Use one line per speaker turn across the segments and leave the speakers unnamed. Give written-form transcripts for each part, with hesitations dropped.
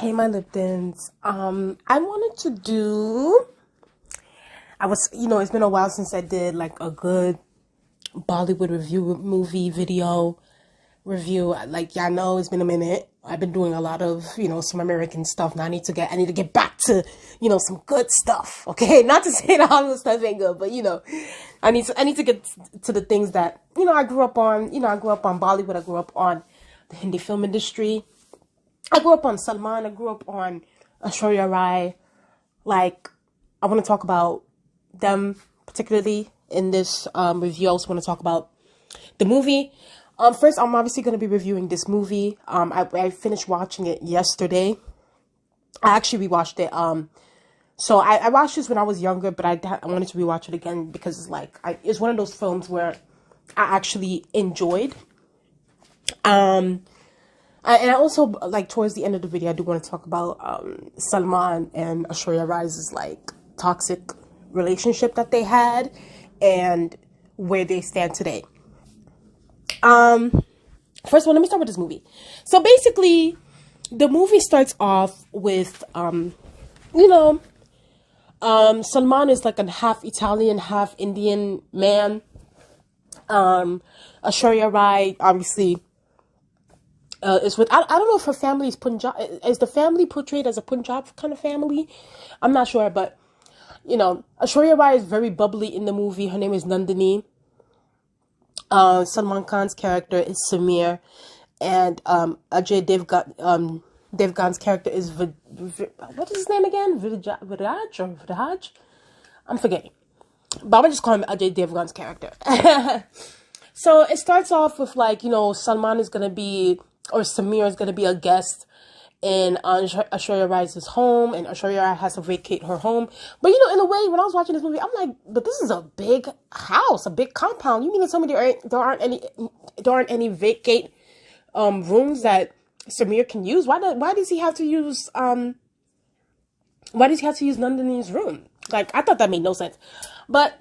Hey, my Liptons. I wanted to do. It's been a while since I did like a good Bollywood review movie video review. Like, yeah, I know it's been a minute. I've been doing a lot of, some American stuff. Now I need to get back to, some good stuff. Okay. Not to say that Hollywood stuff ain't good, but I need to get to the things that, I grew up on. I grew up on Bollywood. I grew up on the Hindi film industry. I grew up on Salman. I grew up on Aishwarya Rai. Like, I want to talk about them particularly in this review. I also want to talk about the movie. First, I'm obviously going to be reviewing this movie. I finished watching it yesterday. I actually rewatched it. So I watched this when I was younger, but I wanted to rewatch it again because it's like it's one of those films where I actually enjoyed. And I also, like, towards the end of the video, I do want to talk about Salman and Aishwarya Rai's, like, toxic relationship that they had and where they stand today. First of all, let me start with this movie. So, basically, the movie starts off with, Salman is, like, a half Italian, half Indian man. Aishwarya Rai, obviously, is with, I don't know if her family is Punjab. Is the family portrayed as a Punjab kind of family? I'm not sure, but, Aishwarya Rai is very bubbly in the movie. Her name is Nandini. Salman Khan's character is Samir. And Devgan's character is, what is his name again? Viraj? I'm forgetting. But I'm going to just call him Ajaydevgan's character. So it starts off with, like, Salman is going to be, or Samir is going to be a guest in Aishwarya Rai's home, and Aishwarya Rai has to vacate her home. But, in a way, when I was watching this movie, I'm like, but this is a big house, a big compound. You mean to tell me there aren't any vacate rooms that Samir can use? Why does he have to use Nandini's room? Like, I thought that made no sense. But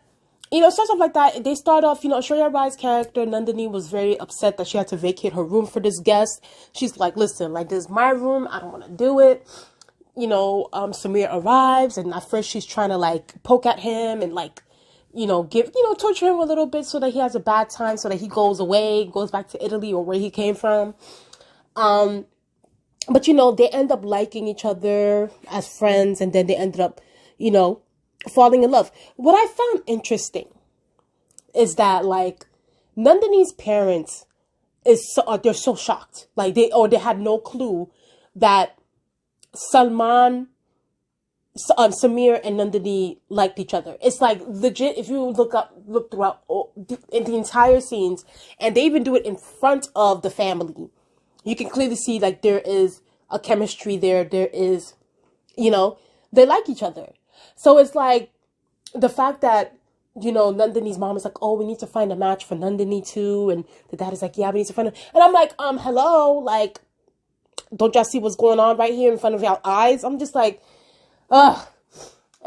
it starts off like that. They start off, Aishwarya Rai's character, Nandini, was very upset that she had to vacate her room for this guest. She's like, listen, like, this is my room. I don't want to do it. Samir arrives, and at first she's trying to, like, poke at him and, like, torture him a little bit so that he has a bad time, so that he goes away, goes back to Italy or where he came from. But, they end up liking each other as friends, and then they ended up, falling in love. What I found interesting is that, like, Nandini's parents they're so shocked. Like, they had no clue that Salman, Samir and Nandini liked each other. It's like legit. If you look throughout in the entire scenes, and they even do it in front of the family, you can clearly see, like, there is a chemistry there. There is, they like each other. So it's like the fact that, Nandini's mom is like, oh, we need to find a match for Nandini too. And the dad is like, yeah, we need to find And I'm like, hello, like, don't y'all see what's going on right here in front of y'all eyes? I'm just like, ugh.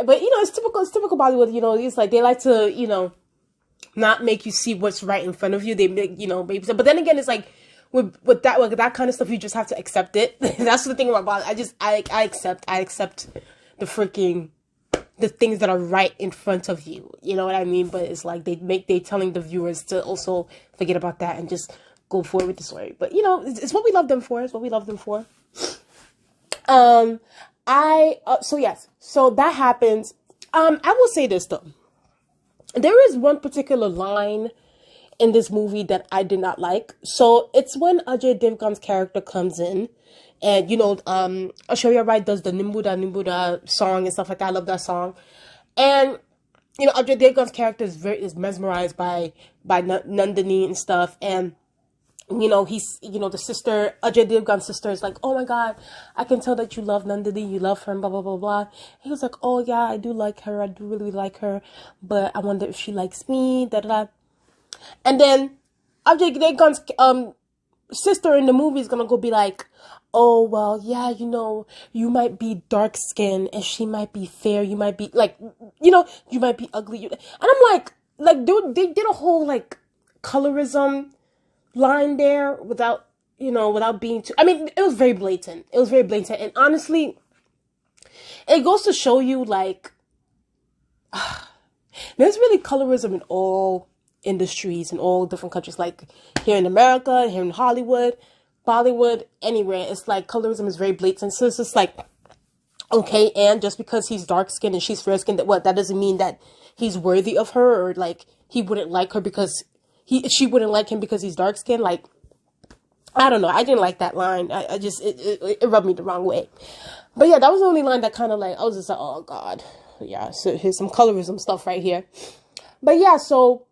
But, it's typical Bollywood, it's like, they like to, not make you see what's right in front of you. They make, baby. But then again, it's like, with that kind of stuff, you just have to accept it. That's the thing about Bollywood. I accept the things that are right in front of you. You know what I mean? But it's like they telling the viewers to also forget about that and just go forward with the story. But, it's what we love them for. It's what we love them for. So yes. So that happens. I will say this though. There is one particular line in this movie that I did not like. So it's when Ajaydevgan's character comes in, and, Aishwarya Rai does the Nimbuda song and stuff like that. I love that song. And, Ajaydevgan's character is mesmerized by Nandini and stuff. And, he's, the sister, Ajaydevgan's sister is like, oh my God, I can tell that you love Nandini, you love her, and blah, blah, blah, blah. He was like, oh yeah, I do like her. I do really like her. But I wonder if she likes me, da, da, da. And then Ajaydevgan's sister in the movie is gonna go be like, oh, well, yeah, you might be dark skinned and she might be fair. You might be like, you might be ugly. And I'm like, dude, they did a whole, like, colorism line there without you know, without being too, I mean, it was very blatant. It was very blatant. And honestly, it goes to show you, like, there's really colorism in all industries, in all different countries. Like, here in America, here in Hollywood, Bollywood, anywhere. It's like, colorism is very blatant. So it's just like, okay, and just because he's dark-skinned and she's fair-skinned, that doesn't mean that he's worthy of her, or, like, he wouldn't like her because she wouldn't like him because he's dark-skinned. Like, I don't know. I didn't like that line. I just, it rubbed me the wrong way. But yeah, that was the only line that kind of like, I was just like, oh God. Yeah, so here's some colorism stuff right here. But yeah, so,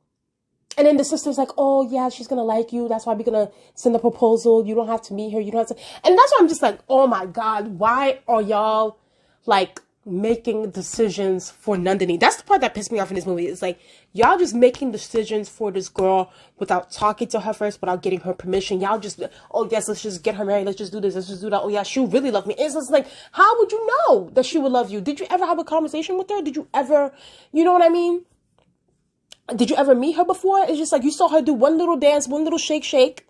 and then the sister's like, oh yeah, she's gonna like you. That's why we're gonna send a proposal. You don't have to meet her. You don't have to. And that's why I'm just like, oh my God, why are y'all like making decisions for Nandini? That's the part that pissed me off in this movie. It's like, y'all just making decisions for this girl without talking to her first, without getting her permission. Y'all just, oh yes, let's just get her married. Let's just do this. Let's just do that. Oh yeah, she'll really love me. It's just like, how would you know that she would love you? Did you ever have a conversation with her? Did you ever, you know what I mean? Did you ever meet her before? It's just like, you saw her do one little dance, one little shake,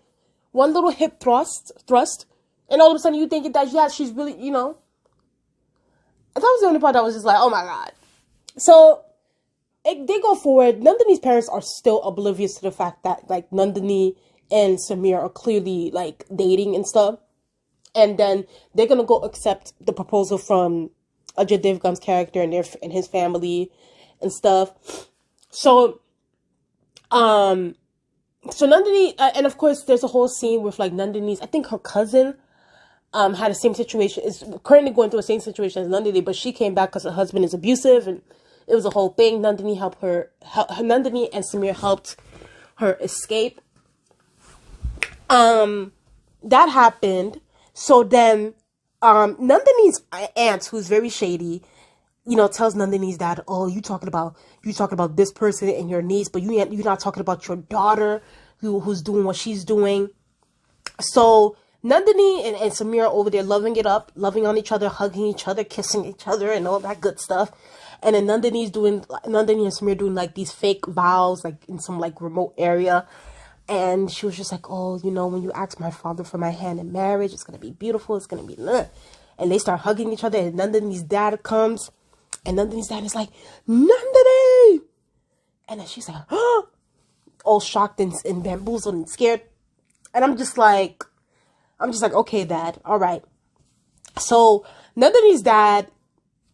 one little hip thrust, and all of a sudden you think that, yeah, she's really, you know. That was the only part that was just like, oh my God. So, they go forward. Nandini's parents are still oblivious to the fact that, like, Nandini and Samir are clearly, like, dating and stuff. And then they're gonna go accept the proposal from Ajaydevgan's character and his family and stuff. So, Nandini, and of course, there's a whole scene with, like, Nandini's, I think her cousin, had the same situation, is currently going through the same situation as Nandini, but she came back because her husband is abusive, and it was a whole thing. Nandini Nandini and Samir helped her escape. That happened. So then, Nandini's aunt, who's very shady, you know, tells Nandini's dad, oh, you talking about this person and your niece, but you're not talking about your daughter who's doing what she's doing. So Nandini and Samir are over there loving it up, loving on each other, hugging each other, kissing each other, and all that good stuff. And then Nandini and Samir doing like these fake vows, like in some like remote area. And she was just like, oh, you know, when you ask my father for my hand in marriage, it's gonna be beautiful. It's gonna be, and they start hugging each other. And Nandini's dad comes, and Nandini's dad is like, Nandini, and then she's like, oh, all shocked and bamboozled and scared. And I'm just like, okay, Dad, all right. So Nandini's dad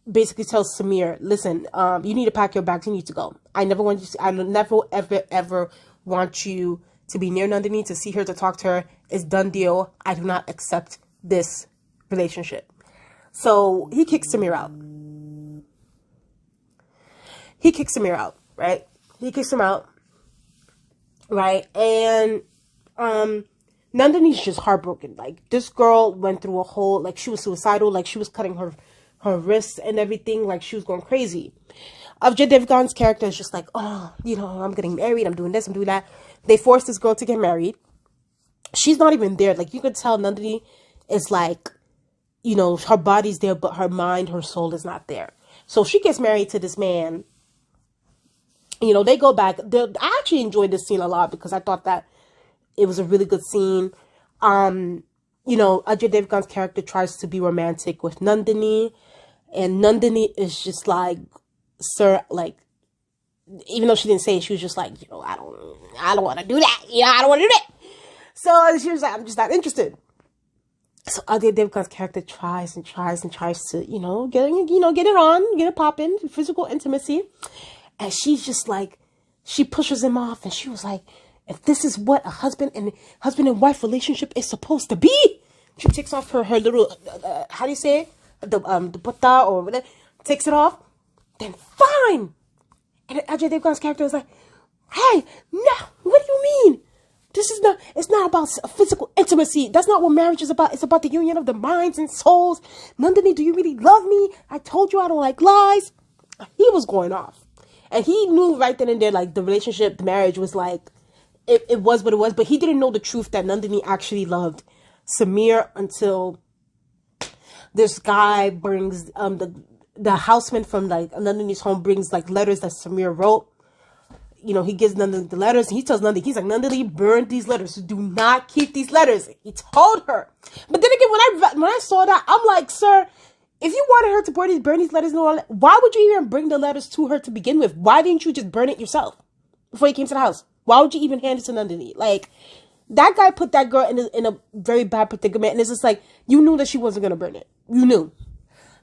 basically tells Samir, listen, you need to pack your bags. You need to go. I never ever want you to be near Nandini, to see her, to talk to her. It's done deal. I do not accept this relationship. So he kicks Samir out. Right? He kicks him out. Right? And Nandini's just heartbroken. Like, this girl went through a whole, like, she was suicidal. Like, she was cutting her wrists and everything. Like, she was going crazy. Ajaydevgan's character is just like, oh, you know, I'm getting married. I'm doing this. I'm doing that. They forced this girl to get married. She's not even there. Like, you could tell Nandini is like, you know, her body's there, but her mind, her soul is not there. So she gets married to this man. You know, they go back. I actually enjoyed this scene a lot because I thought that it was a really good scene. You know, Ajaydevgan's character tries to be romantic with Nandini, and Nandini is just like, sir, like, even though she didn't say it, she was just like, you know, I don't want to do that. You know, I don't want to do that. So she was like, I'm just not interested. So Ajaydevgan's character tries and tries and tries to, you know, get it popping, physical intimacy. And she's just like, she pushes him off, and she was like, if this is what a husband and wife relationship is supposed to be, she takes off her little, how do you say it? The butta or whatever, takes it off, then fine. And Ajaydevgan's character is like, hey, no, what do you mean? It's not about physical intimacy. That's not what marriage is about. It's about the union of the minds and souls. Nandini, do you really love me? I told you I don't like lies. He was going off. And he knew right then and there, like, the relationship, the marriage was like, it was what it was. But he didn't know the truth that Nandini actually loved Samir until this guy brings, the houseman from, like, Nandini's home brings, like, letters that Samir wrote. he gives Nandini the letters. And he tells Nandini, he's like, Nandini, burn these letters. Do not keep these letters. He told her. But then again, when I saw that, I'm like, sir, if you wanted her to burn these letters and all that, why would you even bring the letters to her to begin with? Why didn't you just burn it yourself before you came to the house? Why would you even hand it to Nandini? Like, that guy put that girl in a very bad predicament. And it's just like, you knew that she wasn't going to burn it. You knew.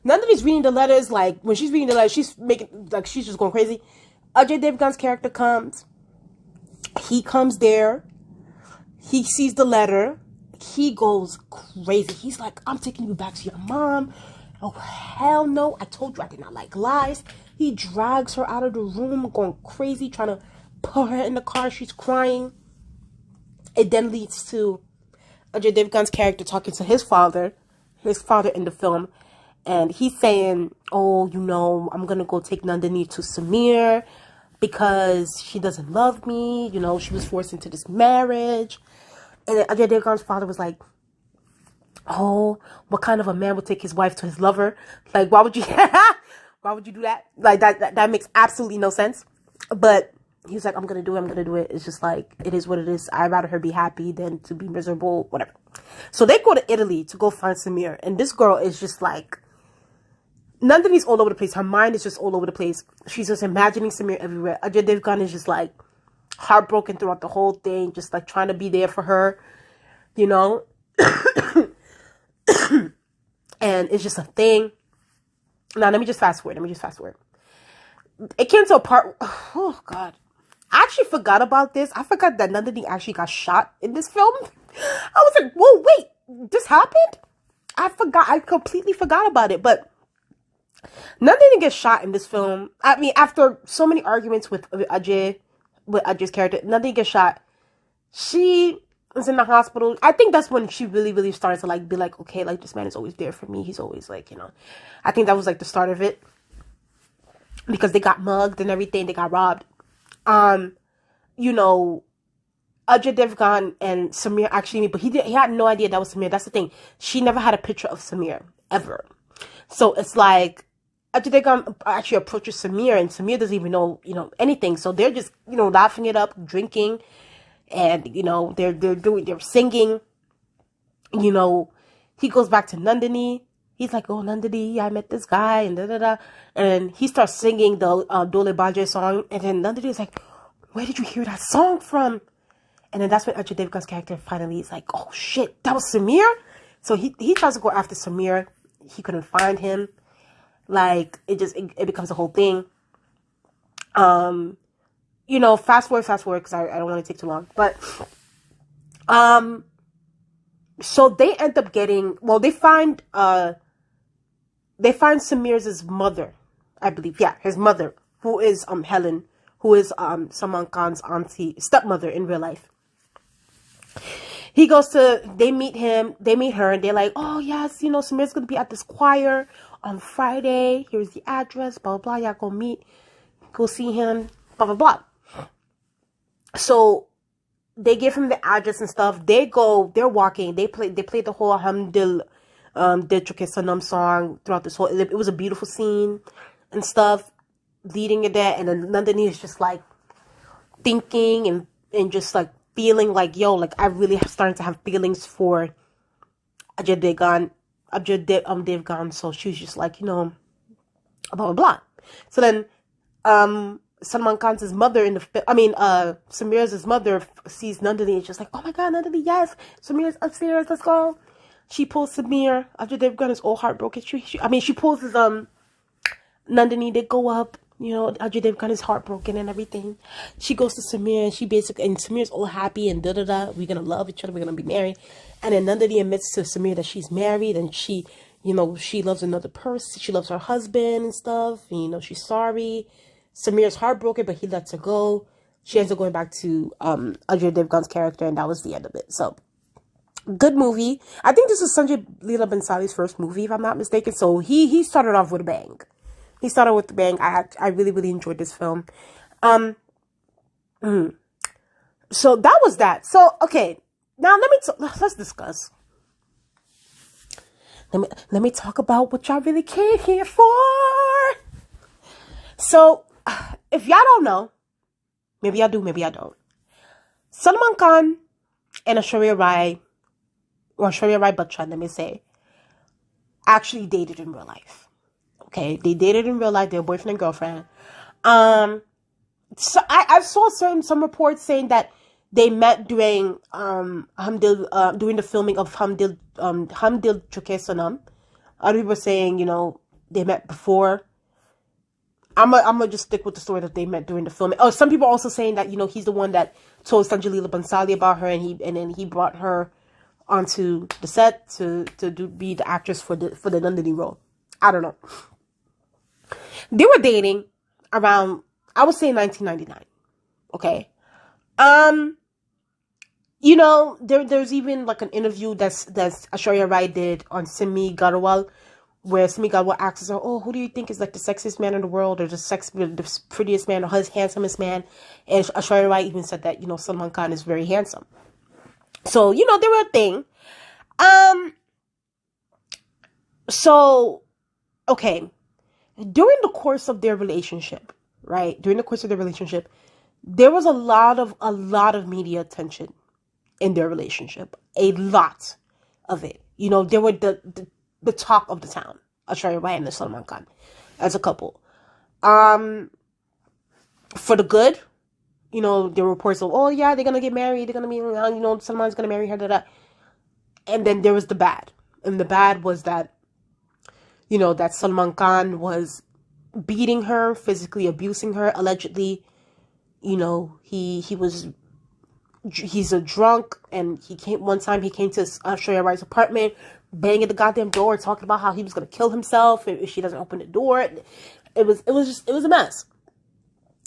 Nandini's reading the letters. Like, when she's reading the letters, she's just going crazy. Ajaydevgan's character comes. He comes there. He sees the letter. He goes crazy. He's like, I'm taking you back to your mom. Oh, hell no. I told you I did not like lies. He drags her out of the room, going crazy, trying to put her in the car. She's crying. It then leads to Ajaydevgan's character talking to his father in the film. And he's saying, oh, I'm going to go take Nandini to Samir because she doesn't love me. She was forced into this marriage. And then Ajaydevgan's father was like, oh, what kind of a man would take his wife to his lover? Like, why would you do that? Like, that makes absolutely no sense. But he was like, I'm going to do it. It's just like, it is what it is. I'd rather her be happy than to be miserable, whatever. So they go to Italy to go find Samir. And this girl is just like, Nandini's all over the place. Her mind is just all over the place. She's just imagining Samir everywhere. Ajaydevgan is just like heartbroken throughout the whole thing. Just like trying to be there for her, And it's just a thing. Now, let me just fast forward. It came to a part. Oh, God. I actually forgot about this. I forgot that Nandini actually got shot in this film. I was like, whoa, wait. This happened? I completely forgot about it. But Nandini gets shot in this film. I mean, after so many arguments with Ajay's character, Nandini gets shot. She was in the hospital. I think that's when she really, really started to be like, okay, like, this man is always there for me. He's always like, I think that was like the start of it, because they got mugged and everything. They got robbed. Ajaydevgan and Samir actually meet, but he had no idea that was Samir. That's the thing. She never had a picture of Samir ever. So it's like Ajaydevgan actually approaches Samir, and Samir doesn't even know, anything. So they're just, laughing it up, drinking. And, they're singing, he goes back to Nandini. He's like, oh, Nandini, I met this guy, and da-da-da. And he starts singing the Dole Baje song. And then Nandini is like, where did you hear that song from? And then that's when Ajaydevgan's character finally is like, oh, shit, that was Samir? So he tries to go after Samir. He couldn't find him. Like, it becomes a whole thing. Fast forward, because I don't want to take too long. But, so they end up getting, they find Samir's mother, I believe. Yeah, his mother, who is, Helen, who is, Salman Khan's stepmother in real life. They meet her, and they're like, oh, yes, Samir's going to be at this choir on Friday. Here's the address, blah, blah, blah. Yeah, go see him, blah, blah, blah. So they give him the address and stuff. They're walking. They play the whole Hamdil, the chuke sanam song throughout this whole. It was a beautiful scene and stuff leading it there. And then Nandini is just like thinking and just like feeling like, yo, like I really starting to have feelings for Ajaydevgan. So she's just like, blah blah blah. So then, Salman Khan's mother Samir's mother sees Nandini and just like, oh my God, Nandini, yes, Samir's upstairs, let's go. She pulls Samir. Ajaydevgan is all heartbroken. She pulls his Nandini. They go up. Ajaydevgan is heartbroken and everything. She goes to Samir and Samir's all happy and da-da-da. We're gonna love each other. We're gonna be married. And then Nandini admits to Samir that she's married and she loves another person. She loves her husband and stuff. And, she's sorry. Samir's heartbroken, but he lets her go. She ends up going back to Ajaydevgan's character, and that was the end of it. So, good movie. I think this is Sanjayleelabhansali's first movie, if I'm not mistaken. So he started off with a bang. I really, really enjoyed this film. So that was that. So okay, now let's discuss. Let me talk about what y'all really came here for. So, if y'all don't know, Maybe I do, maybe I don't. Salman Khan and Aishwarya Rai, or AishwaryaRaiBachchan, let me say, actually dated in real life. Okay, they dated in real life. They're boyfriend and girlfriend. So I saw some reports saying that they met during during the filming of Hamdil Chuke Sanam. Other people were saying, they met before. I'm gonna just stick with the story that they met during the filming. Oh, some people are also saying that he's the one that told sanjayleelabhansali about her, and then he brought her onto the set to be the actress for the Nandini role. I don't know. They were dating around, I would say, 1999. Okay. There's even like an interview that's Aishwarya Rai did on Simi Garwal, where Simi Garwal asks her, "Oh, who do you think is like the sexiest man in the world, or the prettiest man, or his handsomest man?" And Aishwarya Rai even said that Salman Khan is very handsome. So they were a thing. So okay, during the course of their relationship, right? During the course of their relationship, there was a lot of media attention in their relationship. A lot of it. They were the talk of the town. Aishwarya Rai and Salman Khan as a couple. For the good, there were reports of, oh yeah, they're gonna get married. They're gonna be, Salman's gonna marry her. And then there was the bad, and the bad was that, that Salman Khan was beating her, physically abusing her, allegedly. He's a drunk, and one time he came to Aishwarya Rai's apartment, banging the goddamn door, talking about how he was gonna kill himself if she doesn't open the door. It was a mess.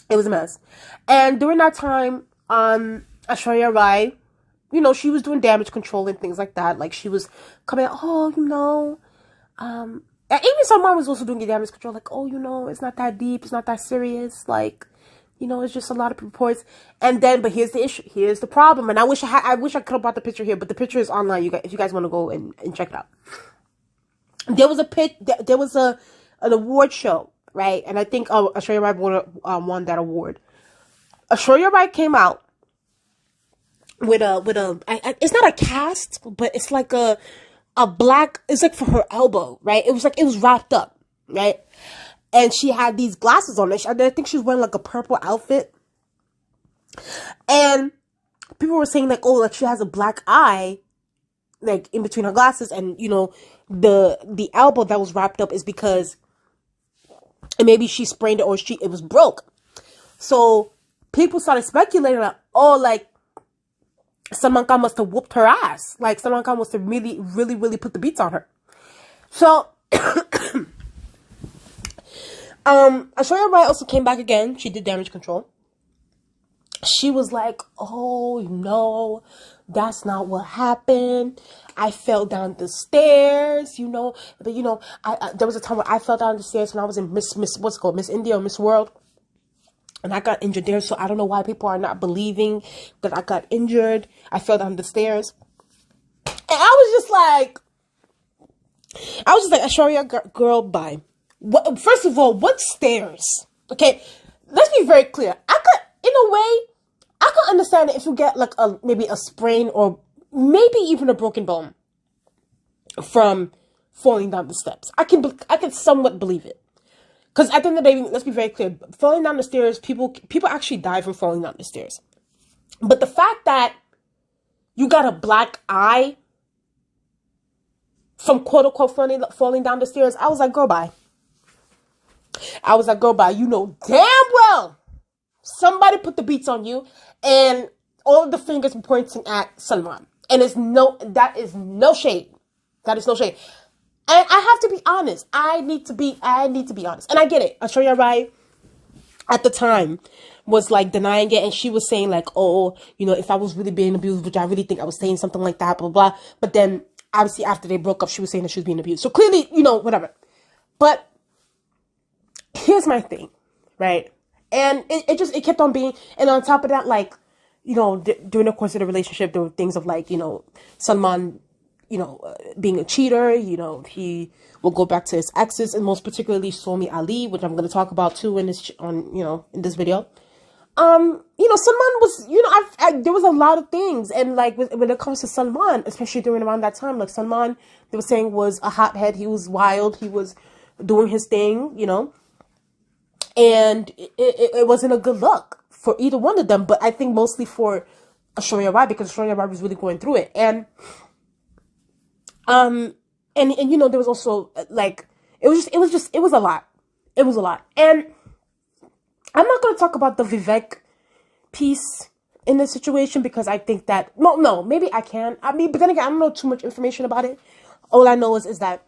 It was a mess. And during that time, Aishwarya Rai, she was doing damage control and things like that. Like, she was coming out, and even Salman was also doing the damage control, like, it's not that deep, it's not that serious, like, it's just a lot of reports. And then, but here's the issue, here's the problem, and I wish I could have brought the picture here, but the picture is online. If you guys want to go and check it out. There was an award show, right? And I think Aishwarya Rai won that award. Aishwarya Rai came out with it's not a cast, but it's like a black, it's like for her elbow, right? It was wrapped up, right? And she had these glasses on. I think she was wearing like a purple outfit. And people were saying like, oh, like she has a black eye, like in between her glasses. And, the elbow that was wrapped up is because maybe she sprained it, or it was broke. So people started speculating that, oh, like Salman Khan must have whooped her ass. Like Salman Khan must have really, really, really put the beats on her. So Aishwarya Rai also came back again. She did damage control. She was like, oh, no, that's not what happened. I fell down the stairs, but there was a time where I fell down the stairs when I was in Miss India or Miss World. And I got injured there, so I don't know why people are not believing that I got injured. I fell down the stairs. And I was just like, Aishwarya, girl, bye. First of all, what stairs? Okay, let's be very clear. In a way, I can understand it if you get like maybe a sprain or maybe even a broken bone from falling down the steps. I can somewhat believe it. Because at the end of the day, let's be very clear, falling down the stairs, people actually die from falling down the stairs. But the fact that you got a black eye from quote-unquote falling down the stairs, I was like, girl, bye. You know damn well somebody put the beats on you, and all of the fingers pointing at Salman. And that is no shade. That is no shade. And I have to be honest. I need to be honest. And I get it. Aishwarya Rai at the time was like denying it, and she was saying like, oh, if I was really being abused, which I really think I was saying something like that, blah, blah. But then obviously after they broke up, she was saying that she was being abused. So clearly, whatever. But here's my thing, right? And it kept on being, and on top of that, like, during the course of the relationship, there were things of like, Salman, being a cheater, he will go back to his exes, and most particularly Somi Ali, which I'm going to talk about too in this video. Salman was, there was a lot of things. And like when it comes to Salman, especially during around that time, like Salman, they were saying was a hothead. He was wild. He was doing his thing, and it wasn't a good look for either one of them. But I think mostly for Aishwarya Rai, because Aishwarya Rai was really going through it. And there was also like, it was a lot. It was a lot. And I'm not going to talk about the Vivek piece in this situation, because I think that, no, maybe I can. I mean, but then again, I don't know too much information about it. All I know is that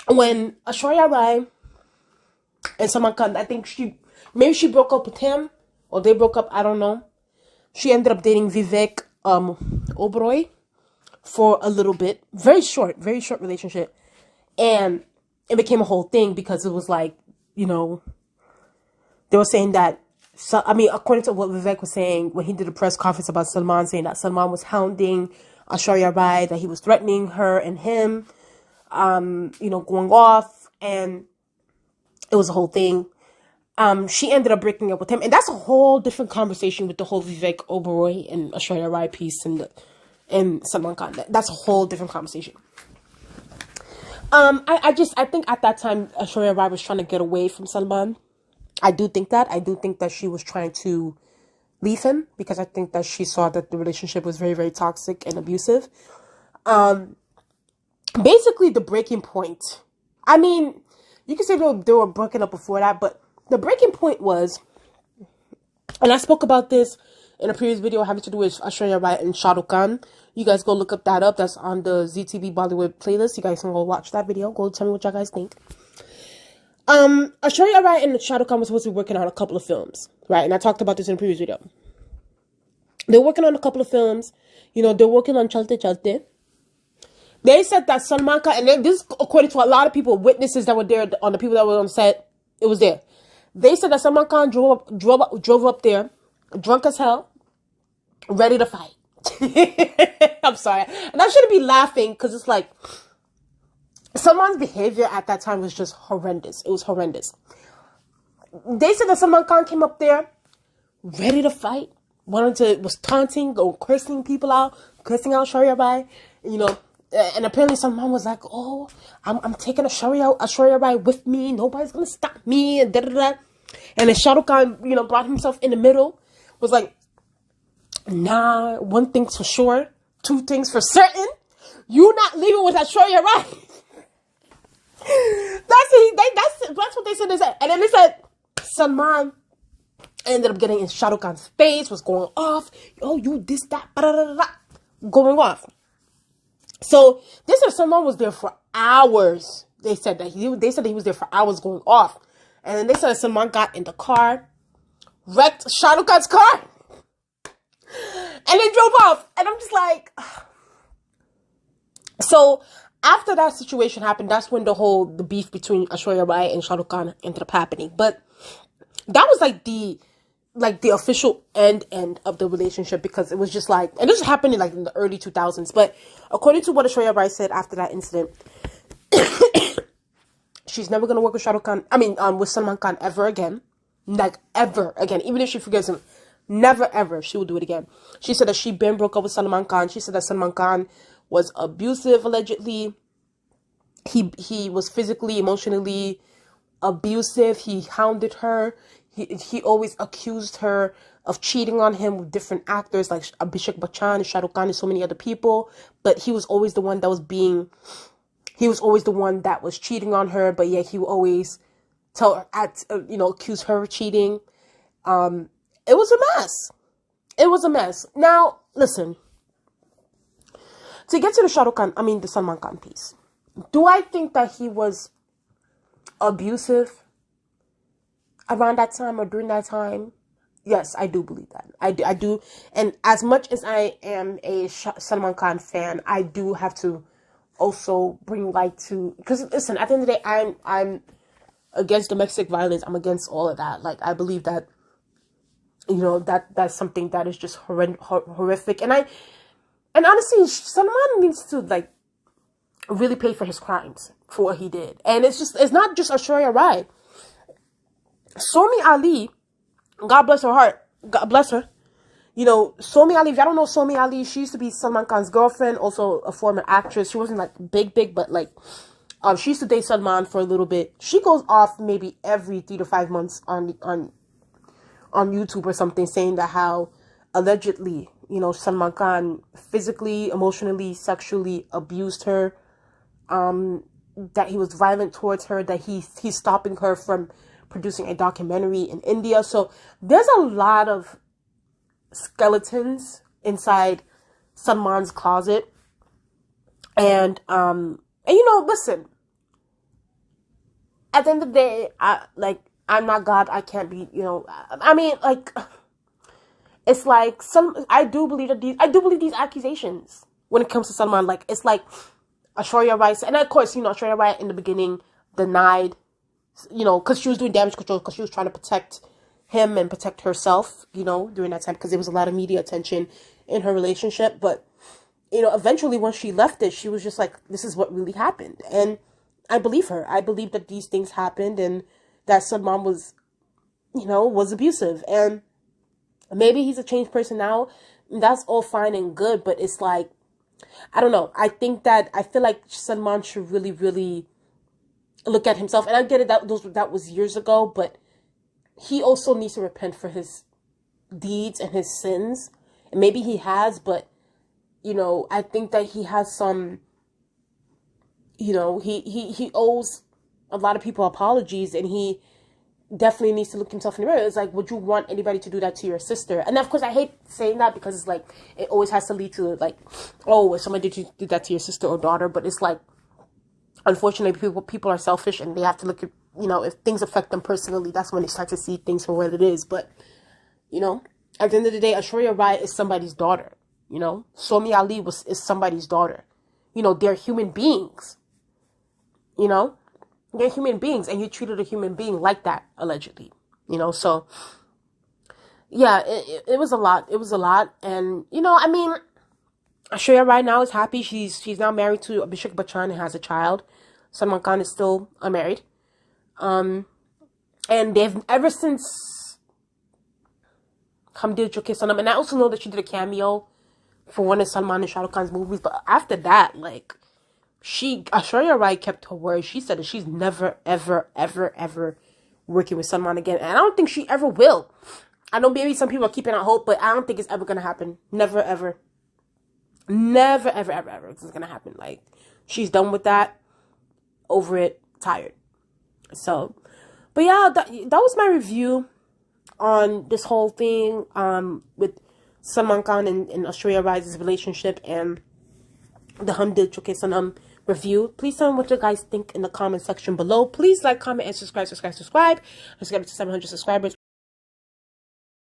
when Aishwarya Rai and Salman Khan, I think she broke up with him, or they broke up, I don't know. She ended up dating Vivek Oberoi for a little bit. Very short relationship. And it became a whole thing, because it was like, they were saying that, according to what Vivek was saying when he did a press conference about Salman, saying that Salman was hounding Aishwarya Rai, that he was threatening her and him, going off, and it was a whole thing. She ended up breaking up with him, and that's a whole different conversation with the whole Vivek Oberoi and Aishwarya Rai piece and Salman Khan. That's a whole different conversation. I think at that time Aishwarya Rai was trying to get away from Salman. I do think that she was trying to leave him, because I think that she saw that the relationship was very, very toxic and abusive. Basically the breaking point, you can say they were broken up before that, but the breaking point was, and I spoke about this in a previous video having to do with Aishwarya Rai and Shahrukhkhan. You guys go look that up. That's on the ZTV Bollywood playlist. You guys can go watch that video. Go tell me what y'all guys think. Aishwarya Rai and Shahrukhkhan was supposed to be working on a couple of films, right? And I talked about this in a previous video. They're working on a couple of films. They're working on Chalte Chalte. They said that Salman Khan, and this according to a lot of people, witnesses that were there, on the people that were on set, it was there. They said that Salman Khan drove up there, drunk as hell, ready to fight. I'm sorry. And I shouldn't be laughing, because it's like, Salman's behavior at that time was just horrendous. It was horrendous. They said that Salman Khan came up there ready to fight, was taunting, or cursing people out, cursing out Aishwarya Rai, and apparently Salman was like, oh, I'm taking Aishwarya Rai with me, nobody's gonna stop me, and da-da-da. And then Shah Rukh Khan, brought himself in the middle, was like, nah, one thing's for sure, two things for certain, you not leaving with Aishwarya Rai. That's what they said. And then they said Salman ended up getting in Shah Rukh Khan's face, was going off. Oh, you this, that, going off. So they said Salman was there for hours. They said that he was there for hours going off. And then they said Salman got in the car, wrecked Shah Rukh Khan's car, and then drove off. And I'm just like, so after that situation happened, that's when the beef between Aishwarya Rai and Shah Rukh Khan ended up happening. But that was like the official end of the relationship, because it was just like, and this happened in the early 2000s. But according to what Aishwarya Rai said after that incident, she's never gonna work with with Salman Khan ever again. Like ever again. Even if she forgives him, never ever she will do it again. She said that she been broke up with Salman Khan. She said that Salman Khan was abusive, allegedly. He was physically, emotionally abusive. He hounded her. He always accused her of cheating on him with different actors like Abhishekbachchan, Shah Rukh Khan, and so many other people. But he was always the one that was cheating on her. But yet he would always accuse her of cheating. It was a mess. It was a mess. Now, listen. To get to the the Salman Khan piece, do I think that he was abusive around that time or during that time? Yes, I do believe that. I do. And as much as I am a Salman Khan fan, I do have to also bring light to, because listen, at the end of the day, I'm against domestic violence. I'm against all of that. Like, I believe that, that's something that is just horrific. And honestly, Salman needs to really pay for his crimes for what he did. And it's not just Aishwarya Rai. Somi Ali God bless her heart. God bless her. You know, Somi Ali, if y'all don't know Somi Ali, she used to be Salman Khan's girlfriend, also a former actress. She wasn't like big, but like, she used to date Salman for a little bit. She goes off maybe every 3 to 5 months on YouTube or something, saying that how allegedly, you know, Salman Khan physically, emotionally, sexually abused her, that he was violent towards her, that he's stopping her from producing a documentary in India. So there's a lot of skeletons inside Salman's closet. And you know, listen, at the end of the day, I'm not God. I can't be, you know, I mean, like, it's like I do believe these accusations when it comes to Salman. Like, it's like Aishwarya Rai, and of course, you know, Aishwarya Rai in the beginning denied, you know, because she was doing damage control, because she was trying to protect him and protect herself, you know, during that time, because there was a lot of media attention in her relationship. But, you know, eventually when she left it, she was just like, this is what really happened. And I believe her. I believe that these things happened and that Salman was, you know, was abusive. And maybe he's a changed person now. That's all fine and good. But it's like, I don't know. I feel like Salman should really, really look at himself. And I get it, that was years ago, but he also needs to repent for his deeds and his sins. And maybe he has, but, you know, I think that he has some, you know, he owes a lot of people apologies, and he definitely needs to look himself in the mirror. It's like, would you want anybody to do that to your sister? And of course, I hate saying that, because it's like, it always has to lead to like, oh, if somebody did that to your sister or daughter. But it's like, unfortunately, people are selfish, and they have to look at, you know, if things affect them personally, that's when they start to see things for what it is. But, you know, at the end of the day, Aishwarya Rai is somebody's daughter. You know, Somi Ali is somebody's daughter. You know, they're human beings. You know, they're human beings, and you treated a human being like that, allegedly. You know, so yeah, it was a lot. It was a lot. And, you know, I mean, Aishwarya Rai now is happy. She's now married to Abhishekbachchan and has a child. Salman Khan is still unmarried. And they've, ever since Hum Dil Chuke Sanam, and I also know that she did a cameo for one of Salman and Shahrukhkhan's movies, but after that, like, Aishwarya Rai kept her word. She said that she's never, ever working with Salman again, and I don't think she ever will. I know maybe some people are keeping out hope, but I don't think it's ever gonna happen. Never, ever. Never, ever. This is gonna happen. Like, she's done with that. Over it. Tired. So, but yeah, that was my review on this whole thing with Salman Khan and Aishwarya Rai's relationship, and the Hum Dil Chuke Sanam review. Please tell me what you guys think in the comment section below. Please like, comment, and subscribe. Let's get up to 700 subscribers.